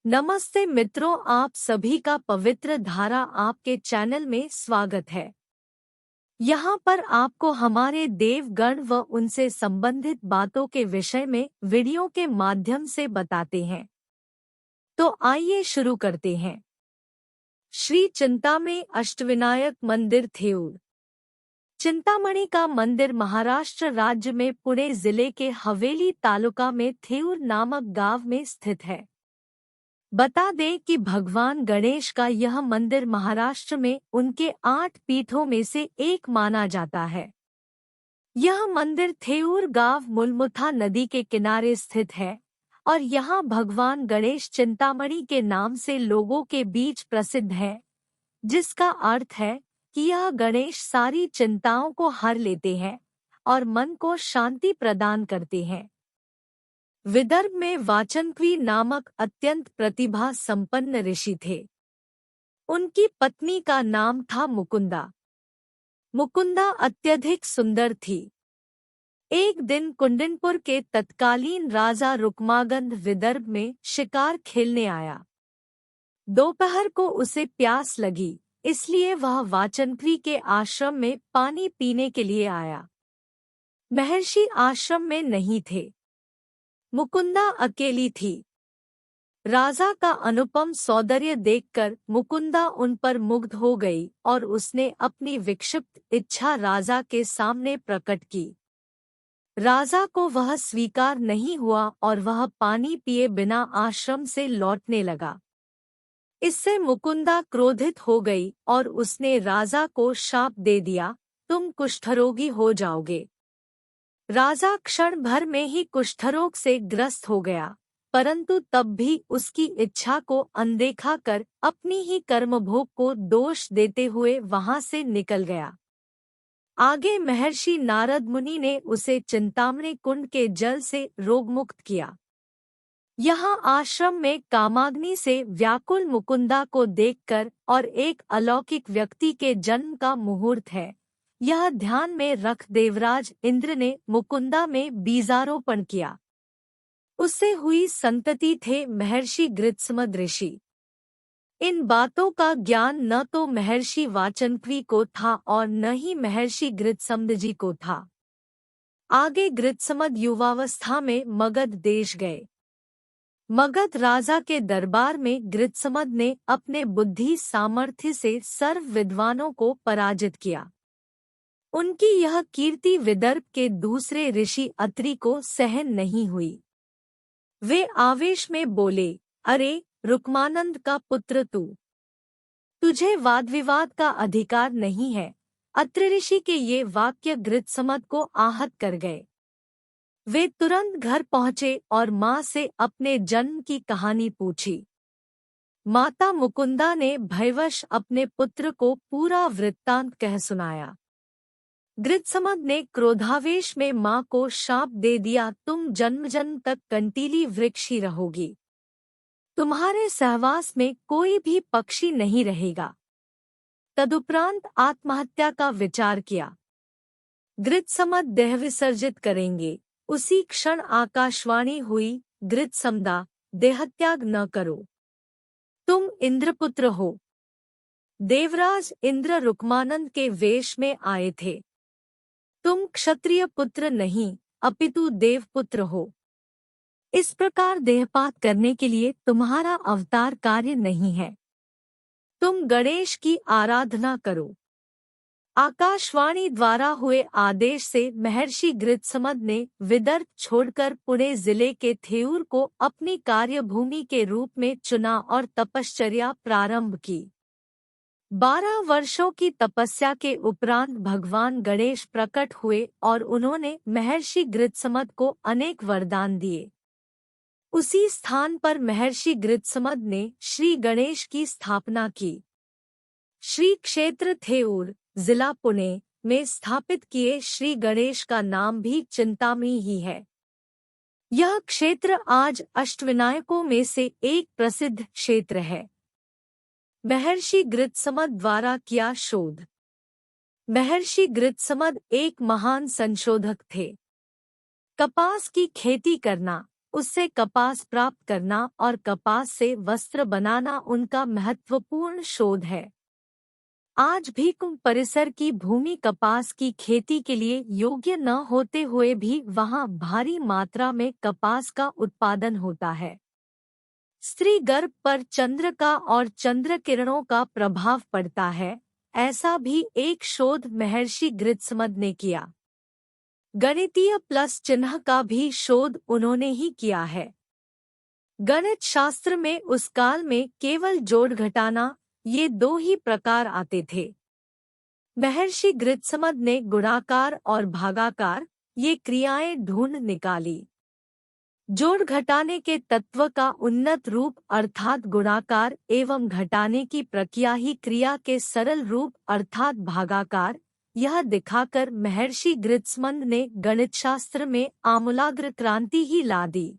नमस्ते मित्रों, आप सभी का पवित्र धारा आपके चैनल में स्वागत है। यहाँ पर आपको हमारे देवगण व उनसे संबंधित बातों के विषय में वीडियो के माध्यम से बताते हैं। तो आइए शुरू करते हैं। श्री चिंतामणि अष्टविनायक मंदिर थेऊर। चिंतामणि का मंदिर महाराष्ट्र राज्य में पुणे जिले के हवेली तालुका में थेऊर नामक गांव में स्थित है। बता दें कि भगवान गणेश का यह मंदिर महाराष्ट्र में उनके 8 पीठों में से एक माना जाता है। यह मंदिर थेऊर गांव मुलमुथा नदी के किनारे स्थित है और यहाँ भगवान गणेश चिंतामणि के नाम से लोगों के बीच प्रसिद्ध है, जिसका अर्थ है कि यह गणेश सारी चिंताओं को हर लेते हैं और मन को शांति प्रदान करते हैं। विदर्भ में वाचनक्वी नामक अत्यंत प्रतिभा संपन्न ऋषि थे। उनकी पत्नी का नाम था मुकुंदा। मुकुंदा अत्यधिक सुंदर थी। एक दिन कुंडनपुर के तत्कालीन राजा रुक्मागंध विदर्भ में शिकार खेलने आया। दोपहर को उसे प्यास लगी, इसलिए वह वाचनक्वी के आश्रम में पानी पीने के लिए आया। महर्षि आश्रम में नहीं थे। मुकुंदा अकेली थी। राजा का अनुपम सौंदर्य देखकर मुकुंदा उन पर मुग्ध हो गई और उसने अपनी विक्षिप्त इच्छा राजा के सामने प्रकट की। राजा को वह स्वीकार नहीं हुआ और वह पानी पिए बिना आश्रम से लौटने लगा। इससे मुकुंदा क्रोधित हो गई और उसने राजा को शाप दे दिया, तुम कुष्ठरोगी हो जाओगे। राजा क्षण भर में ही कुष्ठरोग से ग्रस्त हो गया, परंतु तब भी उसकी इच्छा को अनदेखा कर अपनी ही कर्मभोग को दोष देते हुए वहां से निकल गया। आगे महर्षि नारद मुनि ने उसे चिंतामणि कुंड के जल से रोगमुक्त किया। यहाँ आश्रम में कामाग्नि से व्याकुल मुकुंदा को देखकर और एक अलौकिक व्यक्ति के जन्म का मुहूर्त है, यह ध्यान में रख देवराज इंद्र ने मुकुंदा में बीजारोपण किया। उससे हुई संतति थे महर्षि गृत्समद ऋषि। इन बातों का ज्ञान न तो महर्षि वाचनक्वी को था और न ही महर्षि गृत्समद जी को था। आगे गृत्समद युवावस्था में मगध देश गए। मगध राजा के दरबार में गृत्समद ने अपने बुद्धि सामर्थ्य से सर्व विद्वानों को पराजित किया। उनकी यह कीर्ति विदर्भ के दूसरे ऋषि अत्रि को सहन नहीं हुई। वे आवेश में बोले, अरे रुक्मानंद का पुत्र तुझे वाद विवाद का अधिकार नहीं है। अत्रि ऋषि के ये वाक्य गृत्समद को आहत कर गए। वे तुरंत घर पहुँचे और माँ से अपने जन्म की कहानी पूछी। माता मुकुंदा ने भयवश अपने पुत्र को पूरा वृत्तांत कह सुनाया। गृत्समद ने क्रोधावेश में माँ को शाप दे दिया, तुम जन्म जन्म तक कंटीली वृक्ष ही रहोगी। तुम्हारे सहवास में कोई भी पक्षी नहीं रहेगा। तदुपरांत आत्महत्या का विचार किया। गृत्समद देह विसर्जित करेंगे, उसी क्षण आकाशवाणी हुई, गृत्समदा, देहत्याग न करो, तुम इंद्रपुत्र हो। देवराज इंद्र रुक्मानंद के वेश में आए थे। तुम क्षत्रिय पुत्र नहीं, अपितु देवपुत्र हो। इस प्रकार देहपात करने के लिए तुम्हारा अवतार कार्य नहीं है। तुम गणेश की आराधना करो। आकाशवाणी द्वारा हुए आदेश से महर्षि गृत्समद ने विदर्भ छोड़कर पुणे जिले के थेऊर को अपनी कार्यभूमि के रूप में चुना और तपश्चर्या प्रारंभ की। 12 वर्षों की तपस्या के उपरांत भगवान गणेश प्रकट हुए और उन्होंने महर्षि गृत्समद को अनेक वरदान दिए। उसी स्थान पर महर्षि गृत्समद ने श्री गणेश की स्थापना की। श्री क्षेत्र थेऊर, जिला पुणे में स्थापित किए श्री गणेश का नाम भी चिंतामणि ही है। यह क्षेत्र आज अष्टविनायकों में से एक प्रसिद्ध क्षेत्र है। महर्षि गृत्समद द्वारा किया शोध। महर्षि गृत्समद एक महान संशोधक थे। कपास की खेती करना, उससे कपास प्राप्त करना और कपास से वस्त्र बनाना उनका महत्वपूर्ण शोध है। आज भी कुंभ परिसर की भूमि कपास की खेती के लिए योग्य न होते हुए भी वहां भारी मात्रा में कपास का उत्पादन होता है। स्त्री गर्भ पर चंद्र का और चंद्र किरणों का प्रभाव पड़ता है, ऐसा भी एक शोध महर्षि ग्रित्समन ने किया। गणितीय प्लस चिन्ह का भी शोध उन्होंने ही किया है। गणित शास्त्र में उस काल में केवल जोड़ घटाना ये दो ही प्रकार आते थे। महर्षि ग्रित्समन ने गुणाकार और भागाकार ये क्रियाएं ढूंढ निकाली। जोड़ घटाने के तत्व का उन्नत रूप अर्थात गुणाकार एवं घटाने की प्रक्रिया ही क्रिया के सरल रूप अर्थात भागाकार, यह दिखाकर महर्षि ग्रित्समन ने गणितशास्त्र में आमूलाग्र क्रांति ही ला दी।